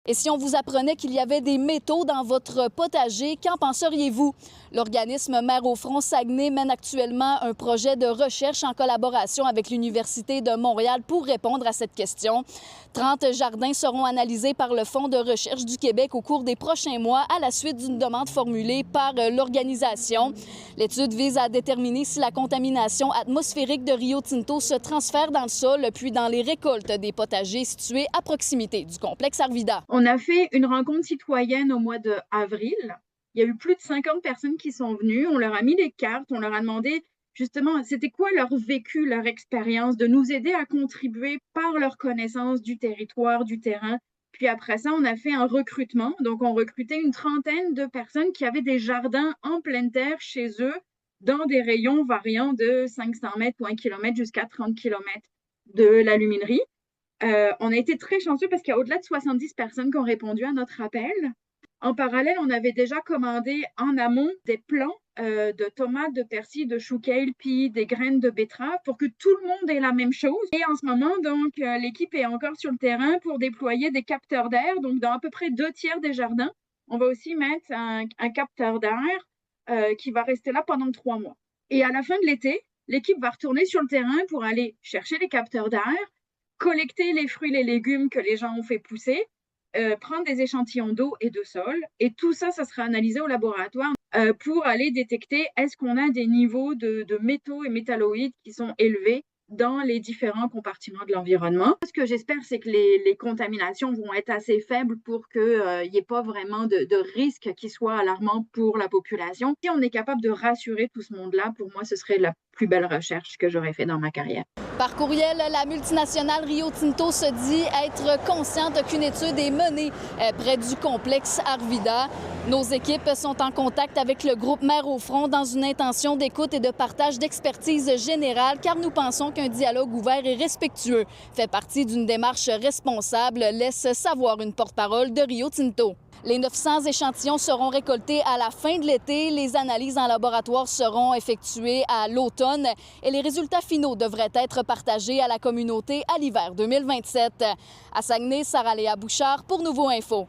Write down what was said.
Et si on vous apprenait qu'il y avait des métaux dans votre potager, qu'en penseriez-vous? L'organisme Mères au front Saguenay mène actuellement un projet de recherche en collaboration avec l'Université de Montréal pour répondre à cette question. 30 jardins seront analysés par le Fonds de recherche du Québec au cours des prochains mois à la suite d'une demande formulée par l'organisation. L'étude vise à déterminer si la contamination atmosphérique de Rio Tinto se transfère dans le sol puis dans les récoltes des potagers situés à proximité du complexe Arvida. On a fait une rencontre citoyenne au mois d'avril. Il y a eu plus de 50 personnes qui sont venues. On leur a mis des cartes, on leur a demandé justement c'était quoi leur vécu, leur expérience, de nous aider à contribuer par leur connaissance du territoire, du terrain. Puis après ça, on a fait un recrutement. Donc, on recrutait une trentaine de personnes qui avaient des jardins en pleine terre chez eux, dans des rayons variant de 500 mètres ou 1 kilomètre jusqu'à 30 kilomètres de la luminerie. On a été très chanceux parce qu'il y a au-delà de 70 personnes qui ont répondu à notre appel. En parallèle, on avait déjà commandé en amont des plants de tomates, de persil, de chou kale, puis des graines de betterave pour que tout le monde ait la même chose. Et en ce moment, donc, l'équipe est encore sur le terrain pour déployer des capteurs d'air. Donc, dans à peu près 2 tiers des jardins, on va aussi mettre un capteur d'air qui va rester là pendant 3 mois. Et à la fin de l'été, l'équipe va retourner sur le terrain pour aller chercher les capteurs d'air, collecter les fruits et les légumes que les gens ont fait pousser, prendre des échantillons d'eau et de sol. Et tout ça, ça sera analysé au laboratoire pour aller détecter est-ce qu'on a des niveaux de métaux et métalloïdes qui sont élevés dans les différents compartiments de l'environnement. Ce que j'espère, c'est que les contaminations vont être assez faibles pour qu'il n'y ait pas vraiment de risque qui soit alarmant pour la population. Si on est capable de rassurer tout ce monde-là, pour moi, ce serait la plus belle recherche que j'aurais fait dans ma carrière. Par courriel, la multinationale Rio Tinto se dit être consciente qu'une étude est menée près du complexe Arvida. Nos équipes sont en contact avec le groupe Mères au front dans une intention d'écoute et de partage d'expertise générale, car nous pensons qu'un dialogue ouvert et respectueux fait partie d'une démarche responsable, laisse savoir une porte-parole de Rio Tinto. Les 900 échantillons seront récoltés à la fin de l'été. Les analyses en laboratoire seront effectuées à l'automne et les résultats finaux devraient être partagés à la communauté à l'hiver 2027. À Saguenay, Sarah-Léa Bouchard pour Nouveau Info.